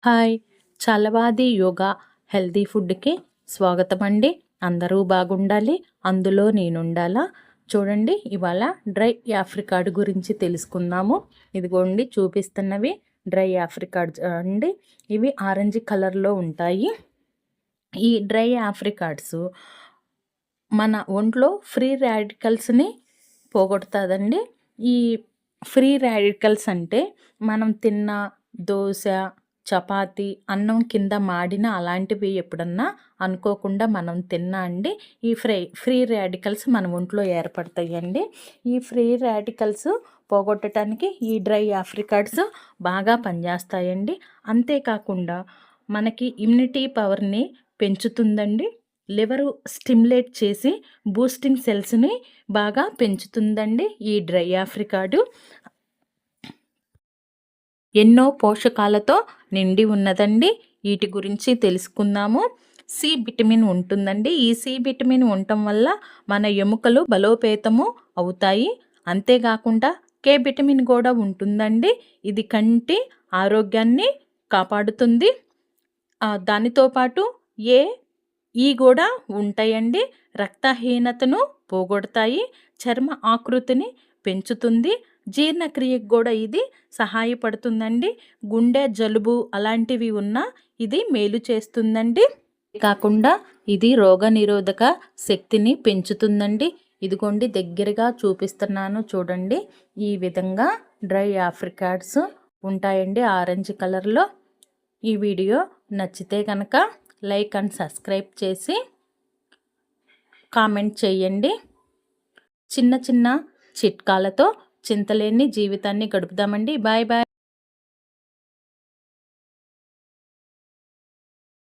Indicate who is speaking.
Speaker 1: Hi! Chalavadi yoga healthy ఫుడ్‌కి స్వాగతమండి. అందరూ బాగుండాలి, అందులో నేనుండాలా. చూడండి, ఇవాళ డ్రై యాప్రికాట్ గురించి తెలుసుకుందాము. ఇదిగోండి చూపిస్తున్నవి డ్రై యాప్రికాట్స్ అండి. ఇవి ఆరెంజ్ కలర్‌లో ఉంటాయి. ఈ డ్రై యాప్రికాట్స్ మన ఒంట్లో ఫ్రీ రాడికల్స్‌ని పోగొడతాదండి. ఈ ఫ్రీ రాడికల్స్ అంటే మనం తిన్న దోస, చపాతీ, అన్నం కింద మాడిన అలాంటివి ఎప్పుడన్నా అనుకోకుండా మనం తిన్నా అండి ఈ ఫ్రీ రాడికల్స్ మన ఒంట్లో ఏర్పడతాయండి. ఈ ఫ్రీ రాడికల్స్ పోగొట్టడానికి ఈ డ్రై ఆఫ్రికాట్స్ బాగా పనిచేస్తాయండి. అంతేకాకుండా మనకి ఇమ్యూనిటీ పవర్ని పెంచుతుందండి. లివరు స్టిమ్యులేట్ చేసి బూస్టింగ్ సెల్స్ని బాగా పెంచుతుందండి ఈ డ్రై ఆఫ్రికాడు. ఎన్నో పోషకాలతో నిండి ఉన్నదండి. వీటి గురించి తెలుసుకుందాము. సి విటమిన్ ఉంటుందండి. ఈ సి విటమిన్ ఉండటం వల్ల మన ఎముకలు బలోపేతము అవుతాయి. అంతేకాకుండా కే విటమిన్ కూడా ఉంటుందండి. ఇది కంటి ఆరోగ్యాన్ని కాపాడుతుంది. దానితో పాటు ఈ కూడా ఉంటాయండి. రక్తహీనతను పోగొడతాయి, చర్మ ఆకృతిని పెంచుతుంది, జీర్ణక్రియకు కూడా ఇది సహాయపడుతుందండి. గుండె జలుబు అలాంటివి ఉన్నా ఇది మేలు చేస్తుందండి. కాకుండా ఇది రోగనిరోధక శక్తిని పెంచుతుందండి. ఇదిగోండి దగ్గరగా చూపిస్తున్నాను చూడండి. ఈ విధంగా డ్రై ఆఫ్రికాట్స్ ఉంటాయండి ఆరెంజ్ కలర్లో. ఈ వీడియో నచ్చితే కనుక లైక్ అండ్ సబ్స్క్రైబ్ చేసి కామెంట్ చేయండి. చిన్న చిన్న చిట్కాలతో చింతలేని జీవితాన్ని గడుపుదామండి. Bye bye.